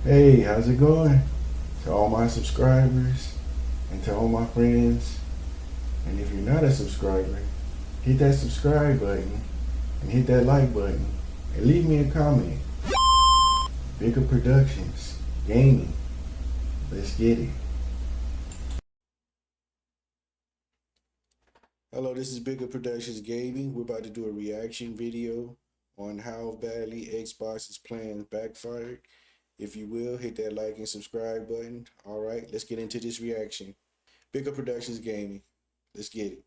Hey, how's it going? To all my subscribers and to all my friends. And if you're not a subscriber, hit that subscribe button and hit that like button and leave me a comment. Bickupp Productions, gaming. Let's get it. Hello, this is Bickupp Productions Gaming. We're about to do a reaction video on how badly Xbox is playing Backfired. If you will, hit that like and subscribe button. All right, let's get into this reaction. Bickupp Productions Gaming. Let's get it.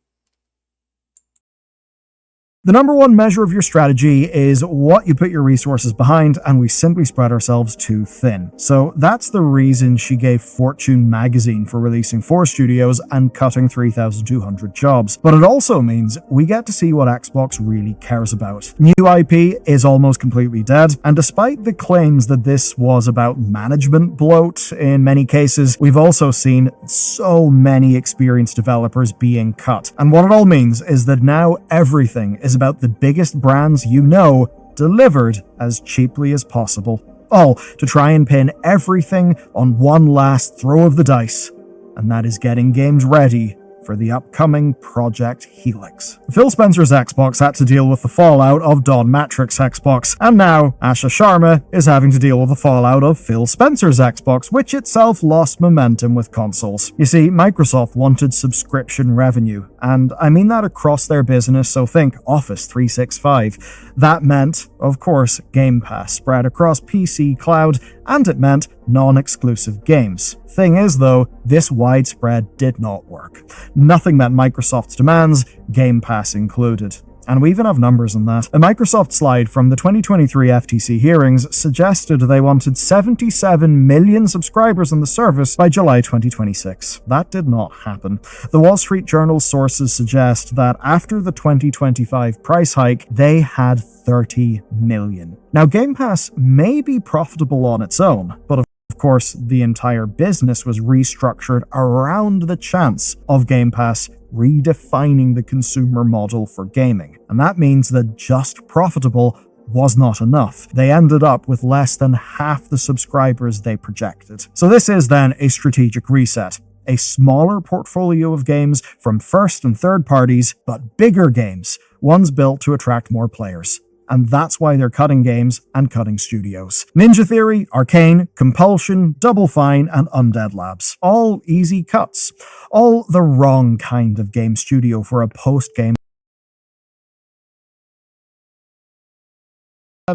The number one measure of your strategy is what you put your resources behind, and we simply spread ourselves too thin. So that's the reason she gave Fortune magazine for releasing 4 studios and cutting 3,200 jobs. But it also means we get to see what Xbox really cares about. New IP is almost completely dead, and despite the claims that this was about management bloat in many cases, we've also seen so many experienced developers being cut. And what it all means is that now everything is about the biggest brands you know delivered as cheaply as possible. All to try and pin everything on one last throw of the dice, and that is getting games ready for the upcoming Project Helix. Phil Spencer's Xbox had to deal with the fallout of Don Matrick's Xbox, and now Asha Sharma is having to deal with the fallout of Phil Spencer's Xbox, which itself lost momentum with consoles. You see, Microsoft wanted subscription revenue, and I mean that across their business, so think Office 365. That meant, of course, Game Pass spread across PC, cloud, and it meant non-exclusive games. Thing is though, this widespread did not work. Nothing met Microsoft's demands, Game Pass included. And we even have numbers on that. A Microsoft slide from the 2023 FTC hearings suggested they wanted 77 million subscribers on the service by July 2026. That did not happen. The Wall Street Journal sources suggest that after the 2025 price hike, they had 30 million. Now, Game Pass may be profitable on its own, but of course, the entire business was restructured around the chance of Game Pass redefining the consumer model for gaming. And that means that just profitable was not enough. They ended up with less than half the subscribers they projected. So this is then a strategic reset. A smaller portfolio of games from first and third parties, but bigger games, ones built to attract more players. And that's why they're cutting games and cutting studios. Ninja Theory, Arcane, Compulsion, Double Fine, and Undead Labs. All easy cuts. All the wrong kind of game studio for a post-game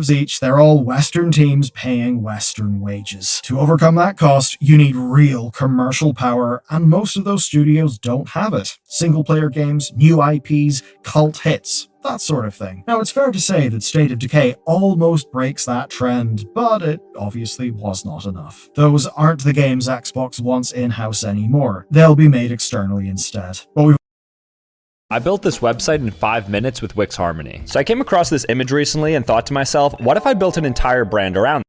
each. They're all Western teams paying Western wages. To overcome that cost, you need real commercial power, and most of those studios don't have it. Single-player games, new IPs, cult hits, that sort of thing. Now, it's fair to say that State of Decay almost breaks that trend, but it obviously was not enough. Those aren't the games Xbox wants in-house anymore. They'll be made externally instead. But I built this website in 5 minutes with Wix Harmony. So I came across this image recently and thought to myself, what if I built an entire brand around it?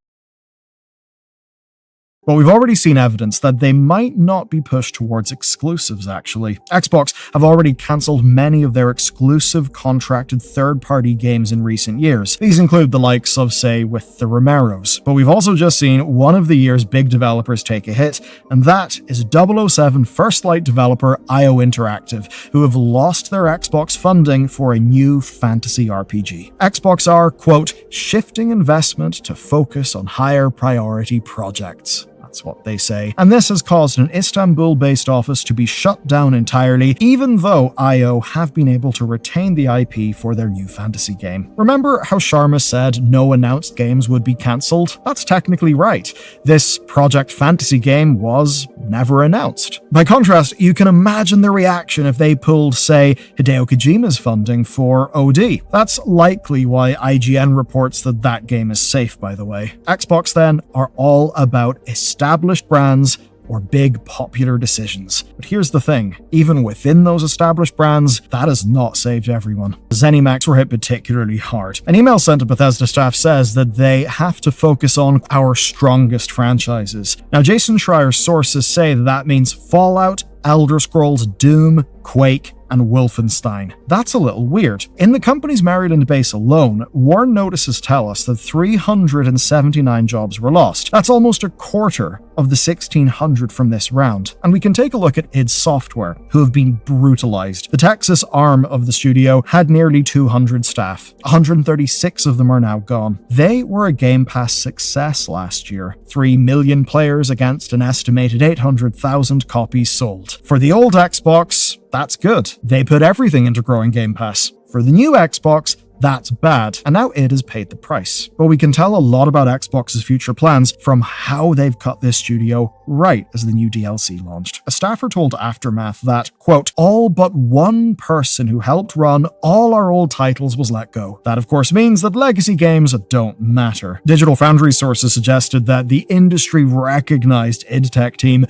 But we've already seen evidence that they might not be pushed towards exclusives, actually. Xbox have already cancelled many of their exclusive contracted third-party games in recent years. These include the likes of, say, with the Romeros. But we've also just seen one of the year's big developers take a hit, and that is 007 First Light developer IO Interactive, who have lost their Xbox funding for a new fantasy RPG. Xbox are, quote, shifting investment to focus on higher priority projects. That's what they say. And this has caused an Istanbul-based office to be shut down entirely, even though IO have been able to retain the IP for their new fantasy game. Remember how Sharma said no announced games would be cancelled? That's technically right. This Project Fantasy game was never announced. By contrast, you can imagine the reaction if they pulled, say, Hideo Kojima's funding for OD. That's likely why IGN reports that that game is safe, by the way. Xbox, then, are all about established brands or big popular decisions. But here's the thing, even within those established brands, that has not saved everyone. ZeniMax were hit particularly hard. An email sent to Bethesda staff says that they have to focus on our strongest franchises. Now, Jason Schreier's sources say that means Fallout, Elder Scrolls, Doom, Quake, and Wolfenstein. That's a little weird. In the company's Maryland base alone, WARN notices tell us that 379 jobs were lost. That's almost a quarter of the 1,600 from this round. And we can take a look at id Software, who have been brutalized. The Texas arm of the studio had nearly 200 staff. 136 of them are now gone. They were a Game Pass success last year. 3 million players against an estimated 800,000 copies sold. For the old Xbox, that's good. They put everything into growing Game Pass. For the new Xbox, that's bad, and now id has paid the price. But we can tell a lot about Xbox's future plans from how they've cut this studio right as the new DLC launched. A staffer told Aftermath that, quote, all but one person who helped run all our old titles was let go. That of course means that legacy games don't matter. Digital Foundry sources suggested that the industry-recognized id Tech team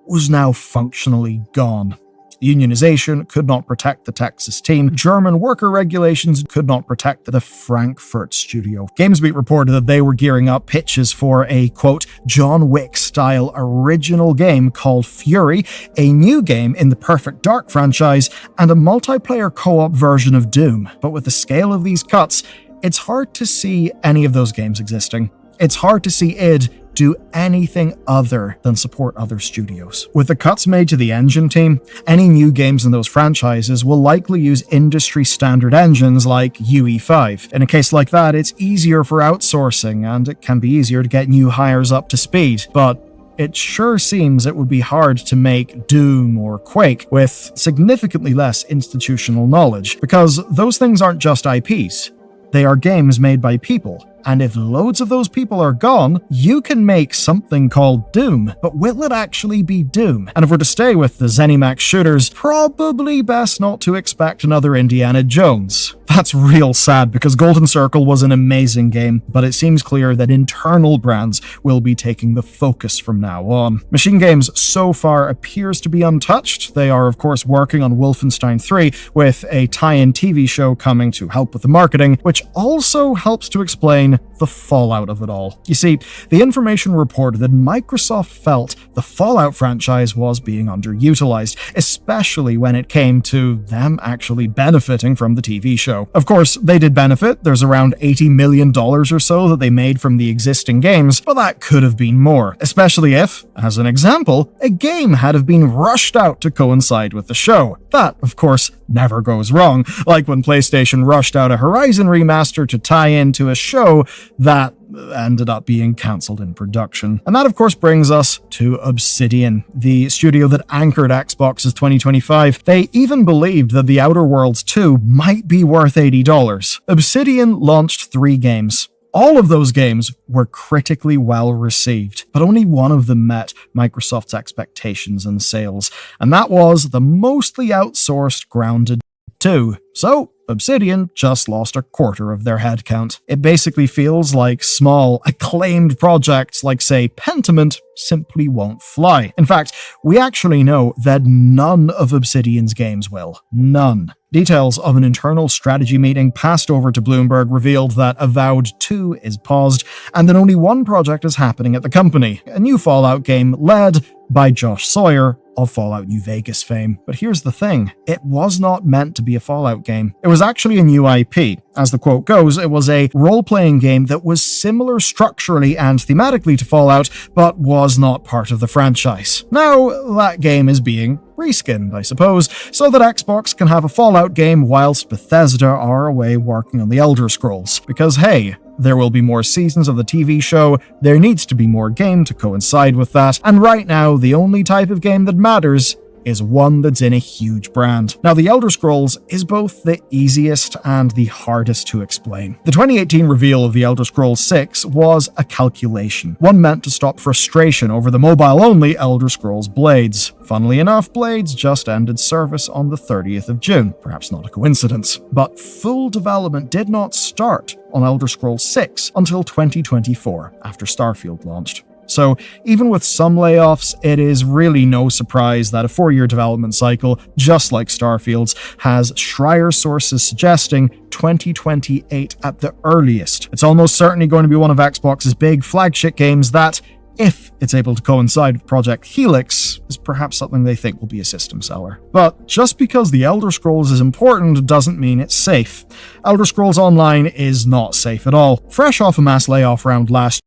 was now functionally gone. Unionization could not protect the Texas team. German worker regulations could not protect the Frankfurt studio. GamesBeat reported that they were gearing up pitches for a, quote, John Wick-style original game called Fury, a new game in the Perfect Dark franchise, and a multiplayer co-op version of Doom. But with the scale of these cuts, it's hard to see any of those games existing. It's hard to see id do anything other than support other studios. With the cuts made to the engine team, any new games in those franchises will likely use industry-standard engines like UE5. In a case like that, it's easier for outsourcing, and it can be easier to get new hires up to speed, but it sure seems it would be hard to make Doom or Quake with significantly less institutional knowledge, because those things aren't just IPs. They are games made by people. And if loads of those people are gone, you can make something called Doom. But will it actually be Doom? And if we're to stay with the ZeniMax shooters, probably best not to expect another Indiana Jones. That's real sad because Golden Circle was an amazing game, but it seems clear that internal brands will be taking the focus from now on. Machine Games so far appears to be untouched. They are of course working on Wolfenstein 3 with a tie-in TV show coming to help with the marketing, which also helps to explain the fallout of it all. You see, the information reported that Microsoft felt the Fallout franchise was being underutilized, especially when it came to them actually benefiting from the TV show. Of course, they did benefit. There's around $80 million or so that they made from the existing games, but that could have been more, especially if, as an example, a game had have been rushed out to coincide with the show. That, of course, never goes wrong, like when PlayStation rushed out a Horizon remaster to tie into a show that ended up being cancelled in production. And that of course brings us to Obsidian, the studio that anchored Xbox's 2025. They even believed that The Outer Worlds 2 might be worth $80. Obsidian launched 3 games. All of those games were critically well received, but only one of them met Microsoft's expectations and sales, and that was the mostly outsourced Grounded 2. So, Obsidian just lost a quarter of their headcount. It basically feels like small, acclaimed projects like, say, Pentiment simply won't fly. In fact, we actually know that none of Obsidian's games will. None. Details of an internal strategy meeting passed over to Bloomberg revealed that Avowed 2 is paused, and that only one project is happening at the company, a new Fallout game led by Josh Sawyer of Fallout New Vegas fame. But here's the thing, it was not meant to be a Fallout game. It was actually a new IP. As the quote goes, it was a role-playing game that was similar structurally and thematically to Fallout, but was not part of the franchise. Now, that game is being reskinned, I suppose, so that Xbox can have a Fallout game whilst Bethesda are away working on the Elder Scrolls. Because hey, there will be more seasons of the TV show, there needs to be more game to coincide with that, and right now the only type of game that matters is one that's in a huge brand. Now, The Elder Scrolls is both the easiest and the hardest to explain. The 2018 reveal of The Elder Scrolls 6 was a calculation, one meant to stop frustration over the mobile-only Elder Scrolls Blades. Funnily enough, Blades just ended service on the 30th of June. Perhaps not a coincidence. But full development did not start on Elder Scrolls 6 until 2024, after Starfield launched. So even with some layoffs, it is really no surprise that a 4-year development cycle, just like Starfield's, has Schreier sources suggesting 2028 at the earliest. It's almost certainly going to be one of Xbox's big flagship games that, if it's able to coincide with Project Helix, is perhaps something they think will be a system seller. But just because the Elder Scrolls is important doesn't mean it's safe. Elder Scrolls Online is not safe at all. Fresh off a mass layoff round last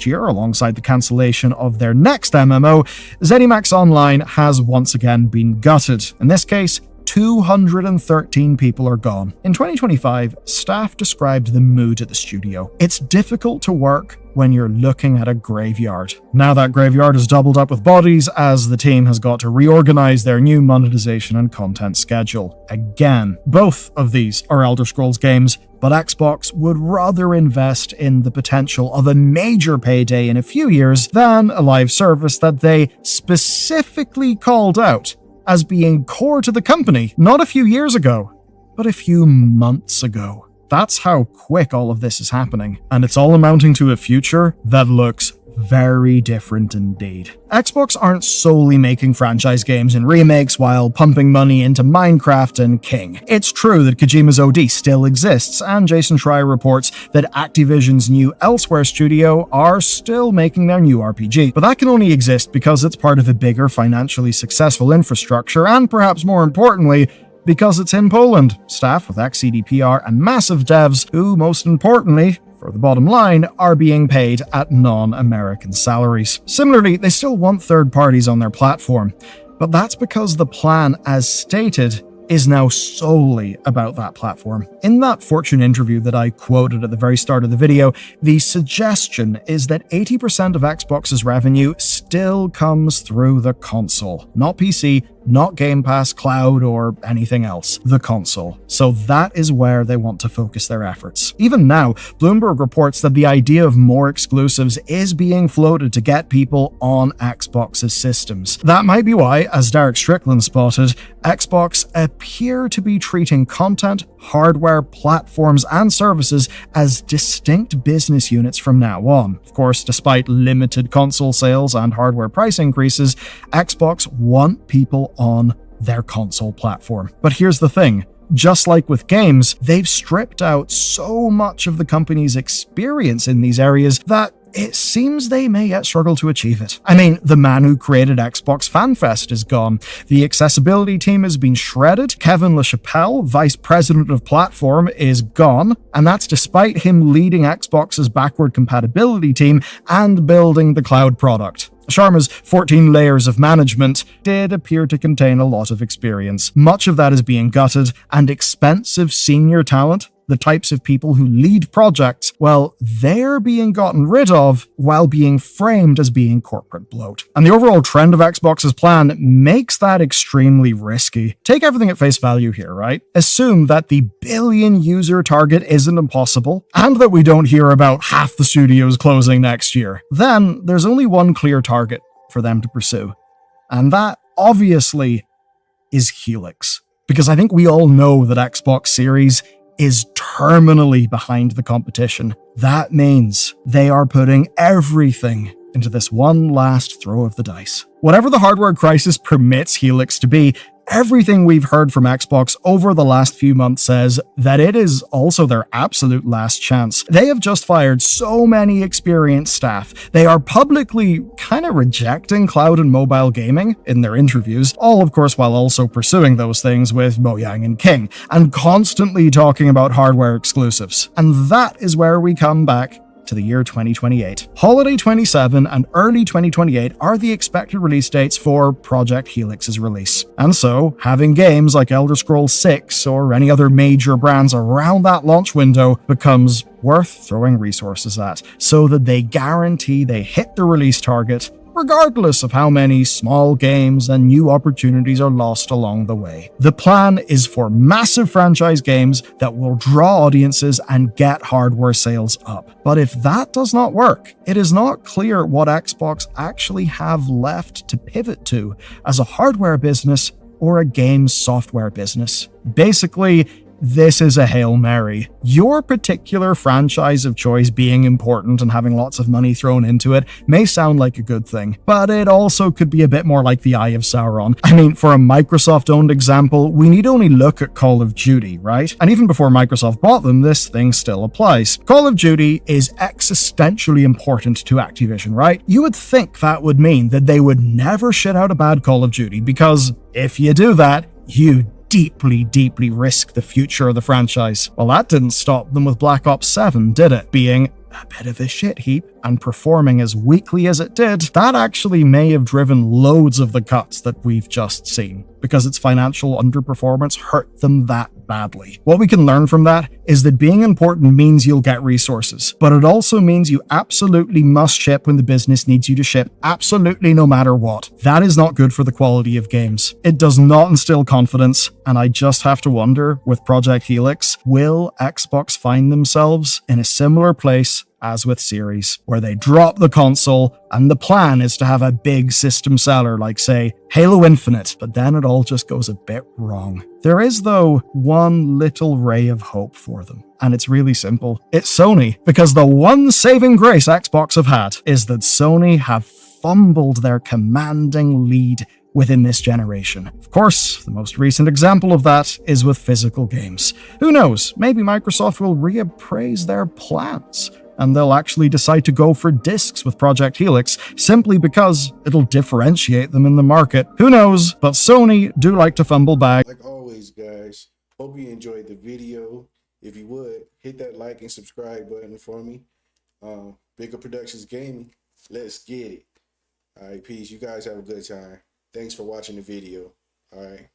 year, alongside the cancellation of their next MMO, ZeniMax Online has once again been gutted. In this case, 213 people are gone. In 2025, staff described the mood at the studio. It's difficult to work when you're looking at a graveyard. Now that graveyard is doubled up with bodies as the team has got to reorganize their new monetization and content schedule. Again, both of these are Elder Scrolls games, but Xbox would rather invest in the potential of a major payday in a few years than a live service that they specifically called out as being core to the company, not a few years ago, but a few months ago. That's how quick all of this is happening, and it's all amounting to a future that looks very different indeed. Xbox aren't solely making franchise games and remakes while pumping money into Minecraft and King. It's true that Kojima's OD still exists, and Jason Schreier reports that Activision's new Elsewhere studio are still making their new RPG. But that can only exist because it's part of a bigger, financially successful infrastructure, and perhaps more importantly, because it's in Poland, staffed with ex-CDPR and massive devs who, most importantly, for the bottom line, are being paid at non-American salaries. Similarly, they still want third parties on their platform, but that's because the plan, as stated, is now solely about that platform. In that Fortune interview that I quoted at the very start of the video, the suggestion is that 80% of Xbox's revenue still comes through the console. Not PC, not Game Pass, cloud, or anything else. The console. So that is where they want to focus their efforts. Even now, Bloomberg reports that the idea of more exclusives is being floated to get people on Xbox's systems. That might be why, as Derek Strickland spotted, Xbox appear to be treating content, hardware, platforms, and services as distinct business units from now on. Of course, despite limited console sales and hardware price increases, Xbox want people on their console platform. But here's the thing. Just like with games, they've stripped out so much of the company's experience in these areas that it seems they may yet struggle to achieve it. I mean, the man who created Xbox FanFest is gone. The accessibility team has been shredded. Kevin LaChapelle, vice president of platform, is gone. And that's despite him leading Xbox's backward compatibility team and building the cloud product. Sharma's 14 layers of management did appear to contain a lot of experience. Much of that is being gutted, and expensive senior talent, the types of people who lead projects, well, they're being gotten rid of while being framed as being corporate bloat. And the overall trend of Xbox's plan makes that extremely risky. Take everything at face value here, right? Assume that the billion user target isn't impossible, and that we don't hear about half the studios closing next year. Then there's only one clear target for them to pursue. And that, obviously, is Helix. Because I think we all know that Xbox Series is terminally behind the competition. That means they are putting everything into this one last throw of the dice. Whatever the hardware crisis permits Helix to be, everything we've heard from Xbox over the last few months says that it is also their absolute last chance. They have just fired so many experienced staff. They are publicly kind of rejecting cloud and mobile gaming in their interviews, all of course while also pursuing those things with Mojang and King, and constantly talking about hardware exclusives. And that is where we come back to the year 2028. Holiday 27 and early 2028 are the expected release dates for Project Helix's release. And so, having games like Elder Scrolls 6 or any other major brands around that launch window becomes worth throwing resources at, so that they guarantee they hit the release target, regardless of how many small games and new opportunities are lost along the way. The plan is for massive franchise games that will draw audiences and get hardware sales up. But if that does not work, it is not clear what Xbox actually have left to pivot to as a hardware business or a games software business. Basically, this is a Hail Mary. Your particular franchise of choice being important and having lots of money thrown into it may sound like a good thing, but it also could be a bit more like the Eye of Sauron. I mean, for a Microsoft-owned example, we need only look at Call of Duty, right? And even before Microsoft bought them, this thing still applies. Call of Duty is existentially important to Activision, right? You would think that would mean that they would never shit out a bad Call of Duty, because if you do that, you deeply risk the future of the franchise. Well, that didn't stop them with Black Ops 7, did it? Being a bit of a shit heap and performing as weakly as it did, that actually may have driven loads of the cuts that we've just seen, because its financial underperformance hurt them that badly. What we can learn from that is that being important means you'll get resources, but it also means you absolutely must ship when the business needs you to ship, absolutely no matter what. That is not good for the quality of games. It does not instill confidence, and I just have to wonder, with Project Helix, will Xbox find themselves in a similar place as with Series, where they drop the console and the plan is to have a big system seller like, say, Halo Infinite, but then it all just goes a bit wrong. There is, though, one little ray of hope for them, and it's really simple. It's Sony, because the one saving grace Xbox have had is that Sony have fumbled their commanding lead within this generation. Of course, the most recent example of that is with physical games. Who knows, maybe Microsoft will reappraise their plans, and they'll actually decide to go for discs with Project Helix, simply because it'll differentiate them in the market. Who knows, but Sony do like to fumble back. Like always, guys, hope you enjoyed the video. If you would, hit that like and subscribe button for me. Bickupp Productions Gaming, let's get it. All right, peace. You guys have a good time. Thanks for watching the video. All right.